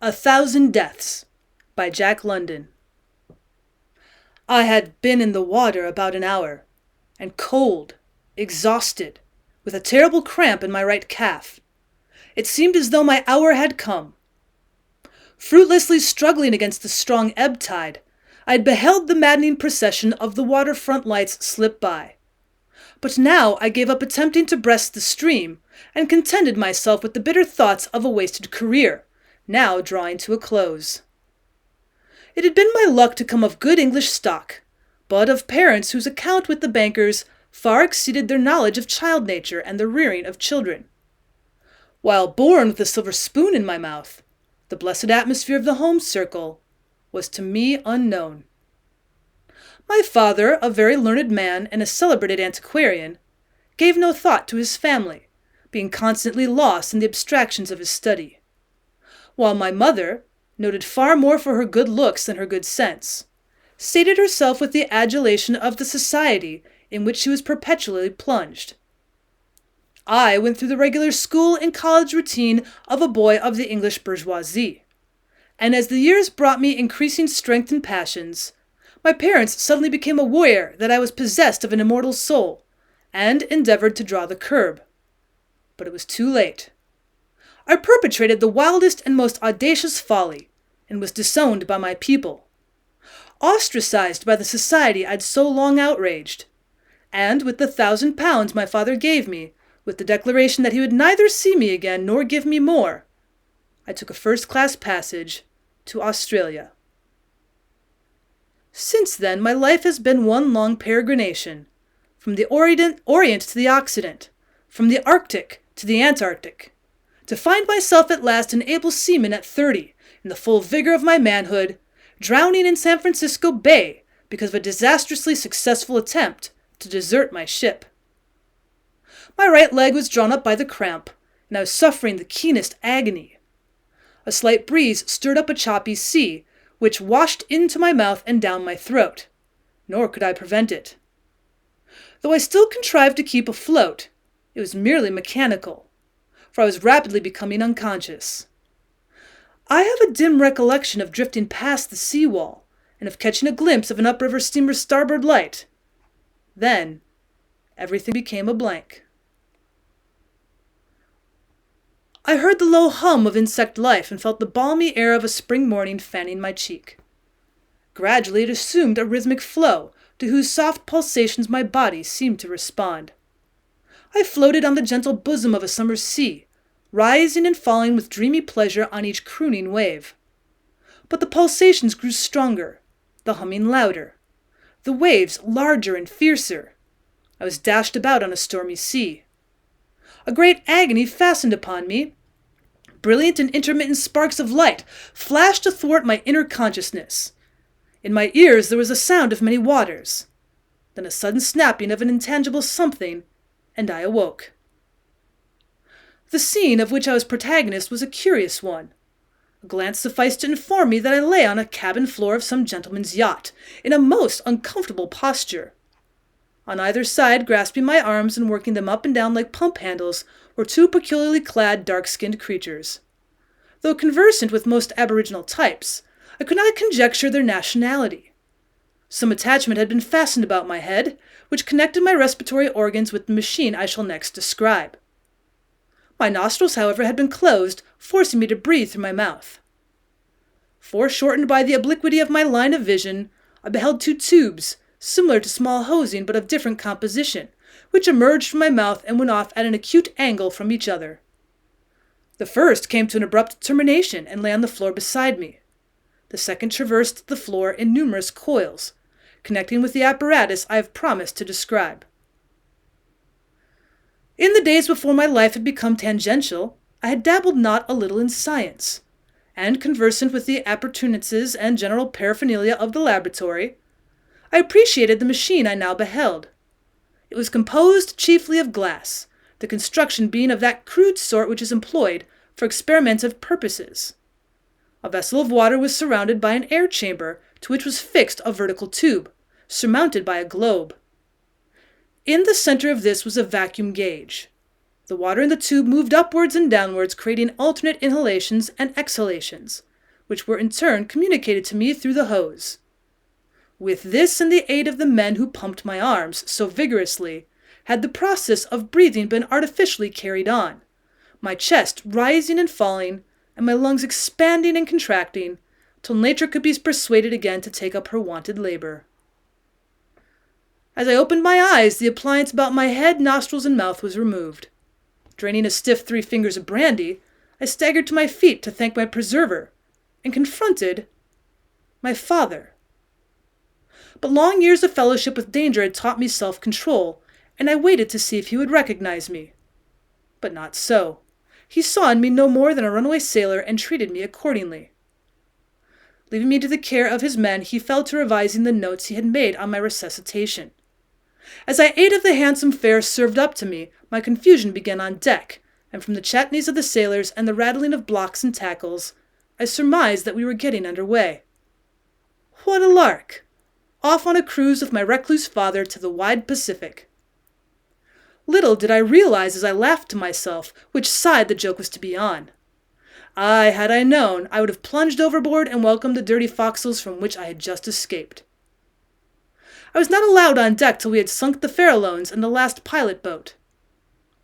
1,000 Deaths by Jack London. I had been in the water about an hour, and cold, exhausted, with a terrible cramp in my right calf. It seemed as though my hour had come. Fruitlessly struggling against the strong ebb tide, I had beheld the maddening procession of the waterfront lights slip by. But now I gave up attempting to breast the stream, and contented myself with the bitter thoughts of a wasted career, now drawing to a close. It had been my luck to come of good English stock, but of parents whose account with the bankers far exceeded their knowledge of child nature and the rearing of children. While born with a silver spoon in my mouth, the blessed atmosphere of the home circle was to me unknown. My father, a very learned man and a celebrated antiquarian, gave no thought to his family, being constantly lost in the abstractions of his study, while my mother, noted far more for her good looks than her good sense, sated herself with the adulation of the society in which she was perpetually plunged. I went through the regular school and college routine of a boy of the English bourgeoisie, and as the years brought me increasing strength and passions, my parents suddenly became aware that I was possessed of an immortal soul, and endeavored to draw the curb. But it was too late. I perpetrated the wildest and most audacious folly, and was disowned by my people, ostracized by the society I'd so long outraged, and with the £1,000 my father gave me, with the declaration that he would neither see me again nor give me more, I took a first-class passage to Australia. Since then, my life has been one long peregrination, from the Orient to the Occident, from the Arctic to the Antarctic, to find myself at last an able seaman at 30, in the full vigor of my manhood, drowning in San Francisco Bay because of a disastrously successful attempt to desert my ship. My right leg was drawn up by the cramp, and I was suffering the keenest agony. A slight breeze stirred up a choppy sea, which washed into my mouth and down my throat, nor could I prevent it. Though I still contrived to keep afloat, it was merely mechanical, for I was rapidly becoming unconscious. I have a dim recollection of drifting past the sea-wall, and of catching a glimpse of an upriver steamer's starboard light. Then, everything became a blank. I heard the low hum of insect life and felt the balmy air of a spring morning fanning my cheek. Gradually it assumed a rhythmic flow, to whose soft pulsations my body seemed to respond. I floated on the gentle bosom of a summer sea, rising and falling with dreamy pleasure on each crooning wave. But the pulsations grew stronger, the humming louder, the waves larger and fiercer. I was dashed about on a stormy sea. A great agony fastened upon me. Brilliant and intermittent sparks of light flashed athwart my inner consciousness. In my ears there was a sound of many waters, then a sudden snapping of an intangible something, and I awoke. The scene of which I was protagonist was a curious one. A glance sufficed to inform me that I lay on a cabin floor of some gentleman's yacht, in a most uncomfortable posture. On either side, grasping my arms and working them up and down like pump handles, were two peculiarly clad, dark-skinned creatures. Though conversant with most aboriginal types, I could not conjecture their nationality. Some attachment had been fastened about my head, which connected my respiratory organs with the machine I shall next describe. My nostrils, however, had been closed, forcing me to breathe through my mouth. Foreshortened by the obliquity of my line of vision, I beheld two tubes, similar to small hosing but of different composition, which emerged from my mouth and went off at an acute angle from each other. The first came to an abrupt termination and lay on the floor beside me. The second traversed the floor in numerous coils, connecting with the apparatus I have promised to describe. In the days before my life had become tangential, I had dabbled not a little in science, and conversant with the appurtenances and general paraphernalia of the laboratory, I appreciated the machine I now beheld. It was composed chiefly of glass, the construction being of that crude sort which is employed for experimental purposes. A vessel of water was surrounded by an air chamber to which was fixed a vertical tube, surmounted by a globe. In the center of this was a vacuum gauge. The water in the tube moved upwards and downwards, creating alternate inhalations and exhalations, which were in turn communicated to me through the hose. With this and the aid of the men who pumped my arms so vigorously, had the process of breathing been artificially carried on, my chest rising and falling, and my lungs expanding and contracting, till nature could be persuaded again to take up her wonted labor. As I opened my eyes, the appliance about my head, nostrils, and mouth was removed. Draining a stiff 3 fingers of brandy, I staggered to my feet to thank my preserver, and confronted my father. But long years of fellowship with danger had taught me self-control, and I waited to see if he would recognize me. But not so. He saw in me no more than a runaway sailor and treated me accordingly. Leaving me to the care of his men, he fell to revising the notes he had made on my resuscitation. As I ate of the handsome fare served up to me, my confusion began on deck, and from the chutneys of the sailors and the rattling of blocks and tackles, I surmised that we were getting under way. What a lark! Off on a cruise with my recluse father to the wide Pacific. Little did I realize as I laughed to myself which side the joke was to be on. Aye, had I known, I would have plunged overboard and welcomed the dirty forecastles from which I had just escaped. I was not allowed on deck till we had sunk the Farallones and the last pilot boat.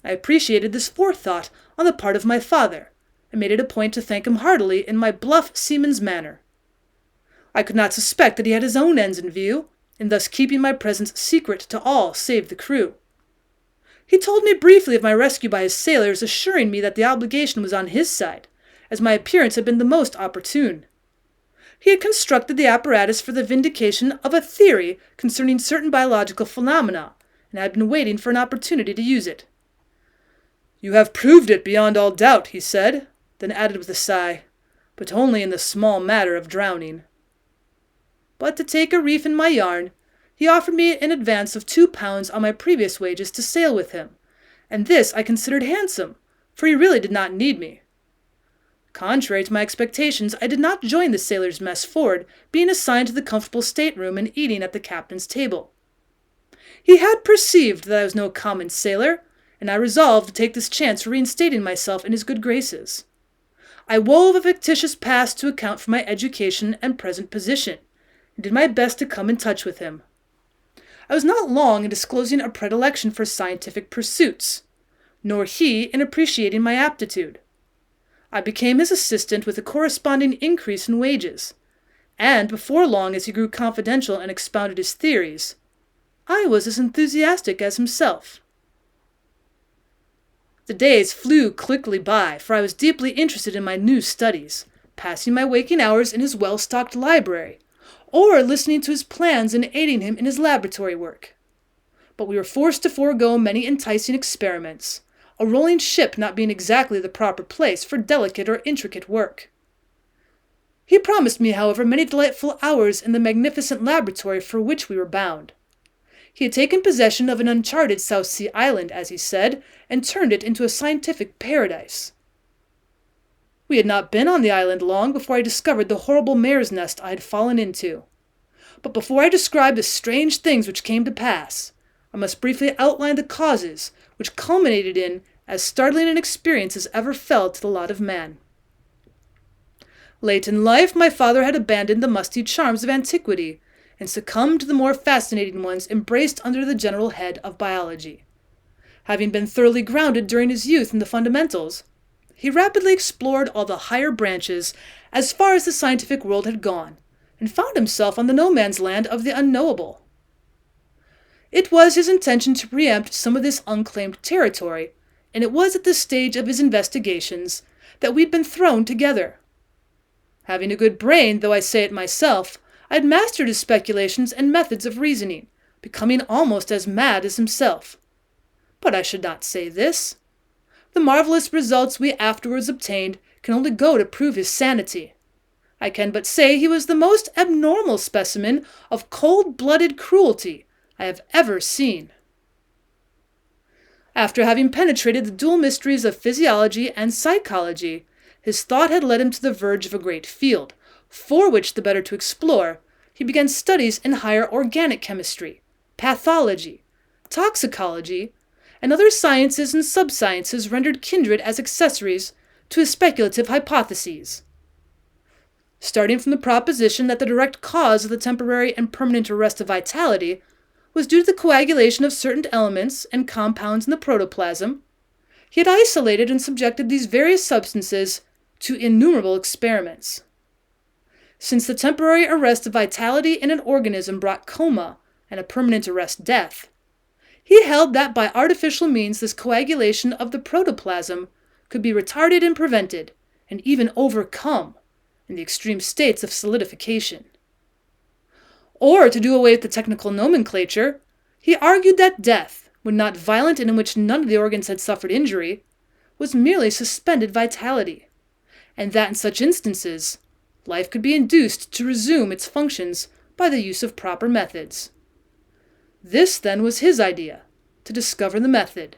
I appreciated this forethought on the part of my father, and made it a point to thank him heartily in my bluff seaman's manner. I could not suspect that he had his own ends in view, in thus keeping my presence secret to all save the crew. He told me briefly of my rescue by his sailors, assuring me that the obligation was on his side, as my appearance had been the most opportune. He had constructed the apparatus for the vindication of a theory concerning certain biological phenomena, and had been waiting for an opportunity to use it. "You have proved it beyond all doubt," he said, then added with a sigh, "but only in the small matter of drowning." But to take a reef in my yarn, he offered me an advance of £2 on my previous wages to sail with him, and this I considered handsome, for he really did not need me. Contrary to my expectations, I did not join the sailors' mess forward, being assigned to the comfortable stateroom and eating at the captain's table. He had perceived that I was no common sailor, and I resolved to take this chance for reinstating myself in his good graces. I wove a fictitious past to account for my education and present position, and did my best to come in touch with him. I was not long in disclosing a predilection for scientific pursuits, nor he in appreciating my aptitude. I became his assistant with a corresponding increase in wages, and before long, as he grew confidential and expounded his theories, I was as enthusiastic as himself. The days flew quickly by, for I was deeply interested in my new studies, passing my waking hours in his well-stocked library, or listening to his plans and aiding him in his laboratory work. But we were forced to forego many enticing experiments, a rolling ship not being exactly the proper place for delicate or intricate work. He promised me, however, many delightful hours in the magnificent laboratory for which we were bound. He had taken possession of an uncharted South Sea island, as he said, and turned it into a scientific paradise. We had not been on the island long before I discovered the horrible mare's nest I had fallen into. But before I describe the strange things which came to pass, I must briefly outline the causes which culminated in as startling an experience as ever fell to the lot of man. Late in life, my father had abandoned the musty charms of antiquity and succumbed to the more fascinating ones embraced under the general head of biology. Having been thoroughly grounded during his youth in the fundamentals, he rapidly explored all the higher branches as far as the scientific world had gone, and found himself on the no-man's land of the unknowable. It was his intention to preempt some of this unclaimed territory, and it was at this stage of his investigations that we'd been thrown together. Having a good brain, though I say it myself, I had mastered his speculations and methods of reasoning, becoming almost as mad as himself. But I should not say this. The marvelous results we afterwards obtained can only go to prove his sanity. I can but say he was the most abnormal specimen of cold-blooded cruelty I have ever seen. After having penetrated the dual mysteries of physiology and psychology, his thought had led him to the verge of a great field, for which the better to explore, he began studies in higher organic chemistry, pathology, toxicology, and other sciences and subsciences rendered kindred as accessories to his speculative hypotheses. starting from the proposition that the direct cause of the temporary and permanent arrest of vitality was due to the coagulation of certain elements and compounds in the protoplasm. He had isolated and subjected these various substances to innumerable experiments. Since the temporary arrest of vitality in an organism brought coma and a permanent arrest death, he held that by artificial means this coagulation of the protoplasm could be retarded and prevented, and even overcome, in the extreme states of solidification. Or, to do away with the technical nomenclature, he argued that death, when not violent and in which none of the organs had suffered injury, was merely suspended vitality, and that in such instances, life could be induced to resume its functions by the use of proper methods. This, then, was his idea, to discover the method,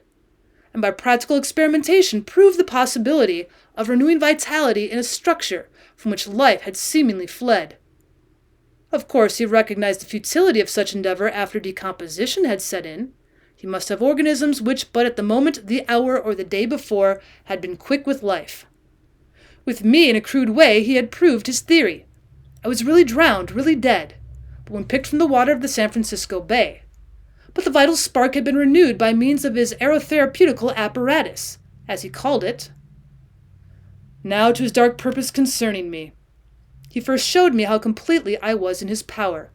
and by practical experimentation prove the possibility of renewing vitality in a structure from which life had seemingly fled. Of course, he recognized the futility of such endeavor after decomposition had set in. He must have organisms which but at the moment, the hour, or the day before had been quick with life. With me, in a crude way, he had proved his theory. I was really drowned, really dead, but when picked from the water of the San Francisco Bay. But the vital spark had been renewed by means of his aerotherapeutical apparatus, as he called it. Now to his dark purpose concerning me. He first showed me how completely I was in his power.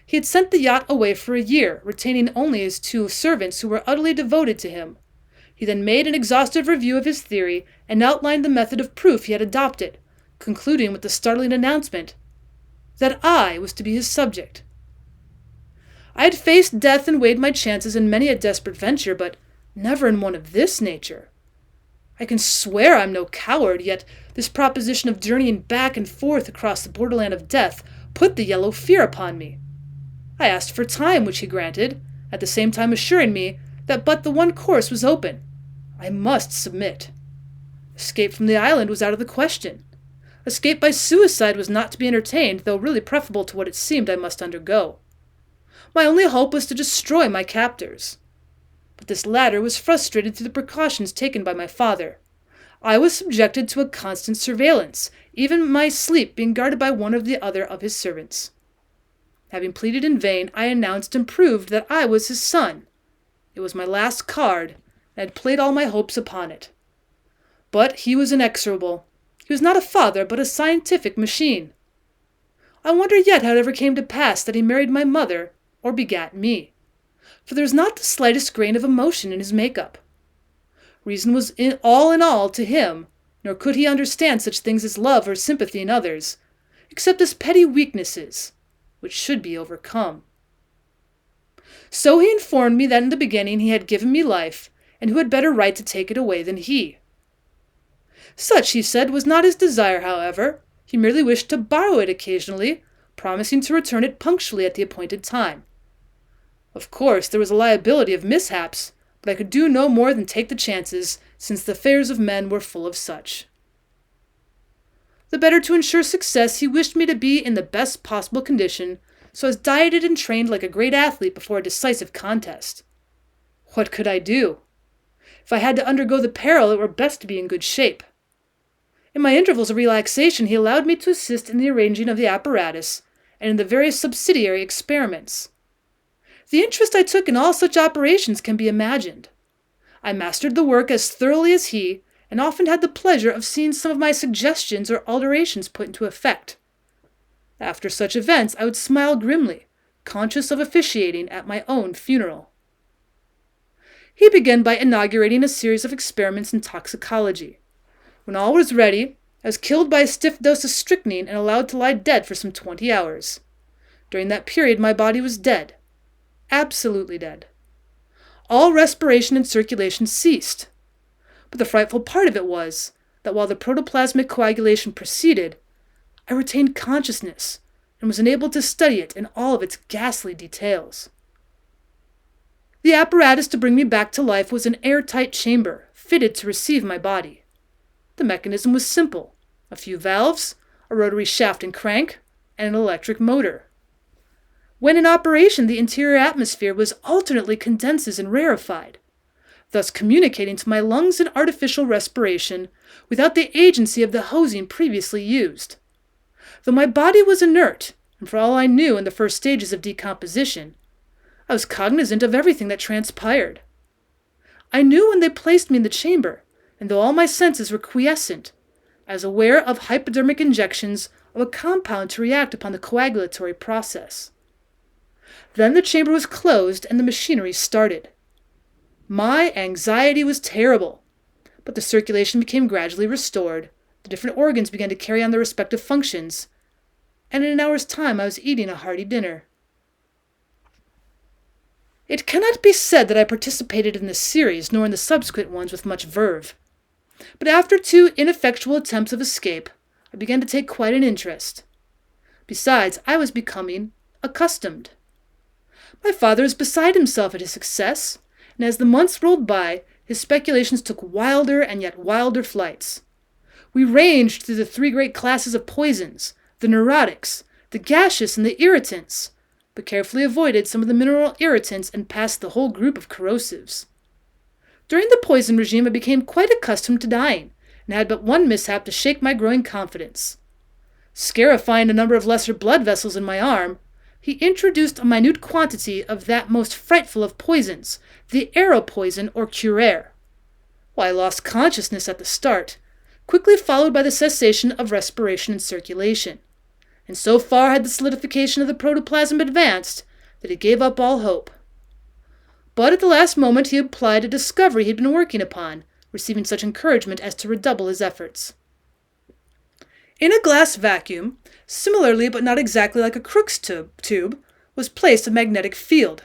He had sent the yacht away for a year, retaining only his 2 servants who were utterly devoted to him. He then made an exhaustive review of his theory and outlined the method of proof he had adopted, concluding with the startling announcement that I was to be his subject. I had faced death and weighed my chances in many a desperate venture, but never in one of this nature. I can swear I'm no coward, yet this proposition of journeying back and forth across the borderland of death put the yellow fear upon me. I asked for time, which he granted, at the same time assuring me that but the one course was open. I must submit. Escape from the island was out of the question. Escape by suicide was not to be entertained, though really preferable to what it seemed I must undergo. My only hope was to destroy my captors. But this latter was frustrated through the precautions taken by my father. I was subjected to a constant surveillance, even my sleep being guarded by one or the other of his servants. Having pleaded in vain, I announced and proved that I was his son. It was my last card, and I had played all my hopes upon it. But he was inexorable. He was not a father, but a scientific machine. I wonder yet how it ever came to pass that he married my mother, or begat me, for there was not the slightest grain of emotion in his make-up. Reason was in all to him, nor could he understand such things as love or sympathy in others, except as petty weaknesses, which should be overcome. So he informed me that in the beginning he had given me life, and who had better right to take it away than he. Such, he said, was not his desire, however. He merely wished to borrow it occasionally, promising to return it punctually at the appointed time. Of course, there was a liability of mishaps, but I could do no more than take the chances, since the affairs of men were full of such. The better to ensure success, he wished me to be in the best possible condition, so as dieted and trained like a great athlete before a decisive contest. What could I do? If I had to undergo the peril, it were best to be in good shape. In my intervals of relaxation, he allowed me to assist in the arranging of the apparatus and in the various subsidiary experiments. The interest I took in all such operations can be imagined. I mastered the work as thoroughly as he, and often had the pleasure of seeing some of my suggestions or alterations put into effect. After such events, I would smile grimly, conscious of officiating at my own funeral. He began by inaugurating a series of experiments in toxicology. When all was ready, I was killed by a stiff dose of strychnine and allowed to lie dead for some 20 hours. During that period, my body was dead. Absolutely dead. All respiration and circulation ceased. But the frightful part of it was that while the protoplasmic coagulation proceeded, I retained consciousness and was enabled to study it in all of its ghastly details. The apparatus to bring me back to life was an airtight chamber, fitted to receive my body. The mechanism was simple: a few valves, a rotary shaft and crank, and an electric motor. When in operation, the interior atmosphere was alternately condensed and rarefied, thus communicating to my lungs in artificial respiration without the agency of the hosing previously used. Though my body was inert, and for all I knew in the first stages of decomposition, I was cognizant of everything that transpired. I knew when they placed me in the chamber, and though all my senses were quiescent, I was aware of hypodermic injections of a compound to react upon the coagulatory process. Then the chamber was closed and the machinery started. My anxiety was terrible, but the circulation became gradually restored, the different organs began to carry on their respective functions, and in an hour's time I was eating a hearty dinner. It cannot be said that I participated in this series nor in the subsequent ones with much verve, but after 2 ineffectual attempts of escape, I began to take quite an interest. Besides, I was becoming accustomed. My father was beside himself at his success, and as the months rolled by, his speculations took wilder and yet wilder flights. We ranged through the 3 great classes of poisons, the neurotics, the gaseous, and the irritants, but carefully avoided some of the mineral irritants and passed the whole group of corrosives. During the poison regime, I became quite accustomed to dying, and had but one mishap to shake my growing confidence. Scarifying a number of lesser blood vessels in my arm, he introduced a minute quantity of that most frightful of poisons, the arrow poison or curare. While I lost consciousness at the start, quickly followed by the cessation of respiration and circulation, and so far had the solidification of the protoplasm advanced that he gave up all hope. But at the last moment he applied a discovery he had been working upon, receiving such encouragement as to redouble his efforts. In a glass vacuum, similarly but not exactly like a Crookes tube, was placed a magnetic field.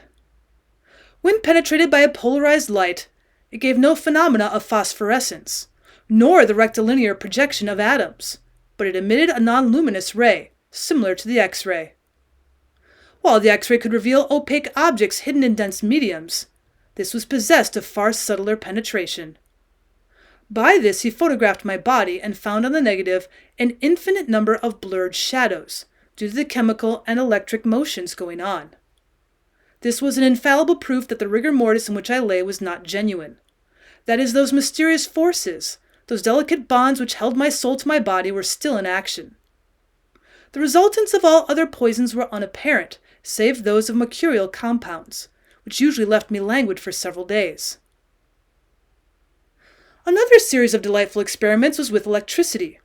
When penetrated by a polarized light, it gave no phenomena of phosphorescence, nor the rectilinear projection of atoms, but it emitted a non-luminous ray, similar to the X-ray. While the X-ray could reveal opaque objects hidden in dense mediums, this was possessed of far subtler penetration. By this he photographed my body and found on the negative an infinite number of blurred shadows, due to the chemical and electric motions going on. This was an infallible proof that the rigor mortis in which I lay was not genuine. That is, those mysterious forces, those delicate bonds which held my soul to my body, were still in action. The resultants of all other poisons were unapparent, save those of mercurial compounds, which usually left me languid for several days. Another series of delightful experiments was with electricity.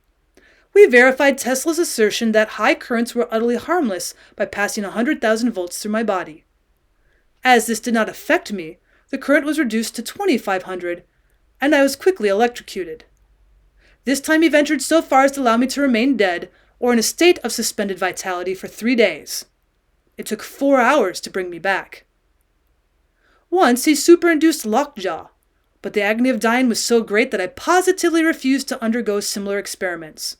We verified Tesla's assertion that high currents were utterly harmless by passing 100,000 volts through my body. As this did not affect me, the current was reduced to 2,500, and I was quickly electrocuted. This time he ventured so far as to allow me to remain dead, or in a state of suspended vitality, for 3 days. It took 4 hours to bring me back. Once he superinduced lockjaw, but the agony of dying was so great that I positively refused to undergo similar experiments.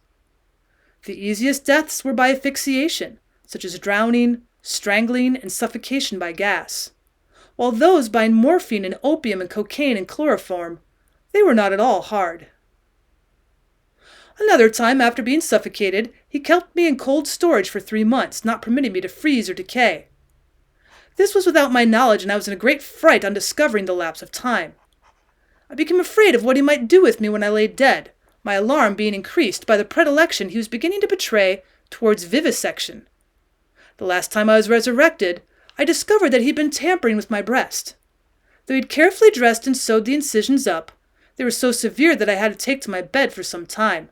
The easiest deaths were by asphyxiation, such as drowning, strangling, and suffocation by gas, while those by morphine and opium and cocaine and chloroform, they were not at all hard. Another time, after being suffocated, he kept me in cold storage for 3 months, not permitting me to freeze or decay. This was without my knowledge, and I was in a great fright on discovering the lapse of time. I became afraid of what he might do with me when I lay dead, my alarm being increased by the predilection he was beginning to betray towards vivisection. The last time I was resurrected, I discovered that he had been tampering with my breast. Though he had carefully dressed and sewed the incisions up, they were so severe that I had to take to my bed for some time.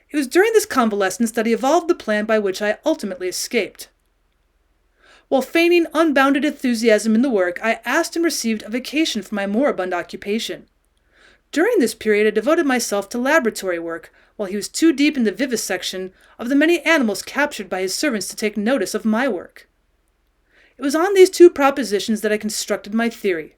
It was during this convalescence that he evolved the plan by which I ultimately escaped. While feigning unbounded enthusiasm in the work, I asked and received a vacation from my moribund occupation. During this period, I devoted myself to laboratory work, while he was too deep in the vivisection of the many animals captured by his servants to take notice of my work. It was on these 2 propositions that I constructed my theory.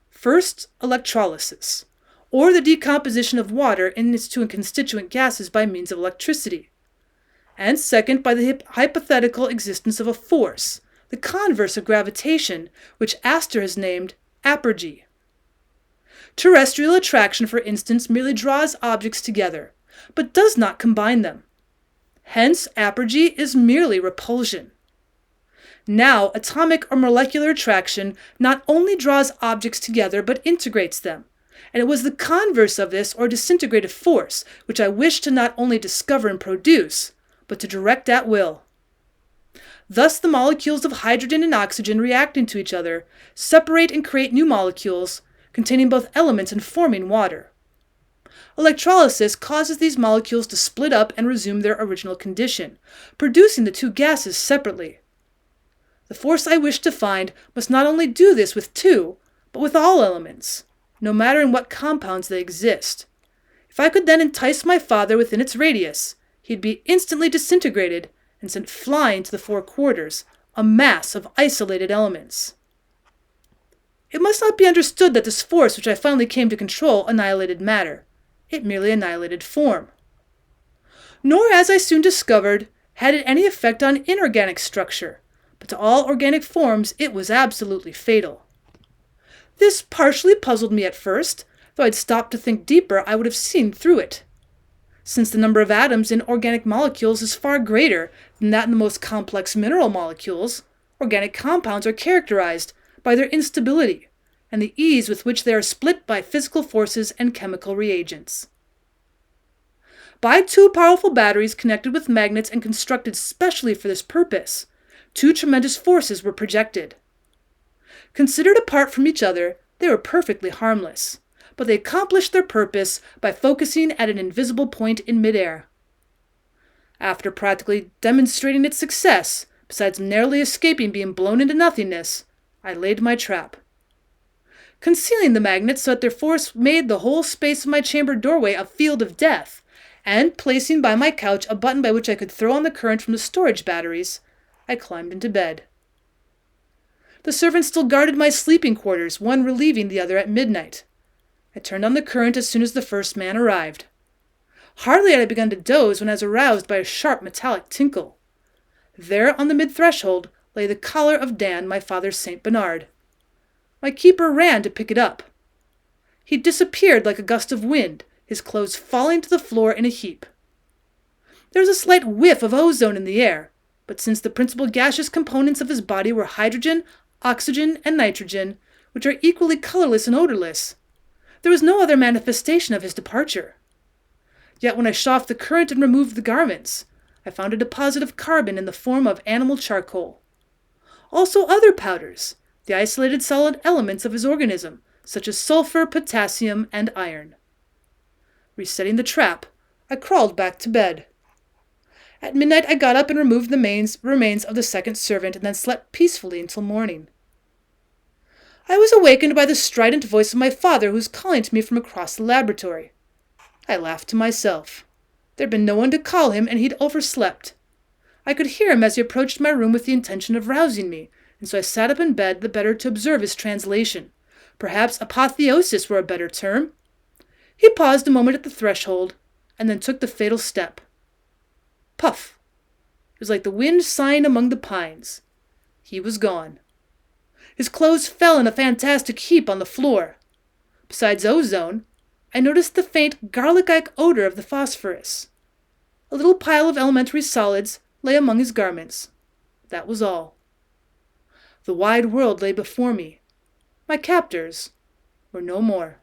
First, electrolysis, or the decomposition of water in its 2 constituent gases by means of electricity. And second, by the hypothetical existence of a force, the converse of gravitation, which Astor has named apergy. Terrestrial attraction, for instance, merely draws objects together, but does not combine them. Hence, apergy is merely repulsion. Now, atomic or molecular attraction not only draws objects together, but integrates them, and it was the converse of this, or disintegrative force, which I wished to not only discover and produce, but to direct at will. Thus the molecules of hydrogen and oxygen reacting to each other separate and create new molecules containing both elements and forming water. Electrolysis causes these molecules to split up and resume their original condition, producing the two gases separately. The force I wish to find must not only do this with two, but with all elements, no matter in what compounds they exist. If I could then entice my father within its radius, he'd be instantly disintegrated and sent flying to the four quarters, a mass of isolated elements. It must not be understood that this force which I finally came to control annihilated matter. It merely annihilated form. Nor, as I soon discovered, had it any effect on inorganic structure, but to all organic forms it was absolutely fatal. This partially puzzled me at first, though I'd stopped to think deeper I would have seen through it. Since the number of atoms in organic molecules is far greater than that in the most complex mineral molecules, organic compounds are characterized by their instability and the ease with which they are split by physical forces and chemical reagents. By two powerful batteries connected with magnets and constructed specially for this purpose, two tremendous forces were projected. Considered apart from each other, they were perfectly harmless, but they accomplished their purpose by focusing at an invisible point in midair. After practically demonstrating its success, besides narrowly escaping being blown into nothingness, I laid my trap. Concealing the magnets so that their force made the whole space of my chamber doorway a field of death, and placing by my couch a button by which I could throw on the current from the storage batteries, I climbed into bed. The servants still guarded my sleeping quarters, one relieving the other at midnight. I turned on the current as soon as the first man arrived. Hardly had I begun to doze when I was aroused by a sharp metallic tinkle. There on the mid-threshold lay the collar of Dan, my father's St. Bernard. My keeper ran to pick it up. He disappeared like a gust of wind, his clothes falling to the floor in a heap. There was a slight whiff of ozone in the air, but since the principal gaseous components of his body were hydrogen, oxygen, and nitrogen, which are equally colorless and odorless, there was no other manifestation of his departure. Yet when I shut off the current and removed the garments, I found a deposit of carbon in the form of animal charcoal. Also other powders, the isolated solid elements of his organism, such as sulfur, potassium, and iron. Resetting the trap, I crawled back to bed. At midnight I got up and removed the remains of the second servant and then slept peacefully until morning. I was awakened by the strident voice of my father who was calling to me from across the laboratory. I laughed to myself. There'd been no one to call him, and he'd overslept. I could hear him as he approached my room with the intention of rousing me, and so I sat up in bed the better to observe his translation. Perhaps apotheosis were a better term. He paused a moment at the threshold, and then took the fatal step. Puff! It was like the wind sighing among the pines. He was gone. His clothes fell in a fantastic heap on the floor. Besides ozone, I noticed the faint garlic-like odor of the phosphorus. A little pile of elementary solids lay among his garments. That was all. The wide world lay before me. My captors were no more.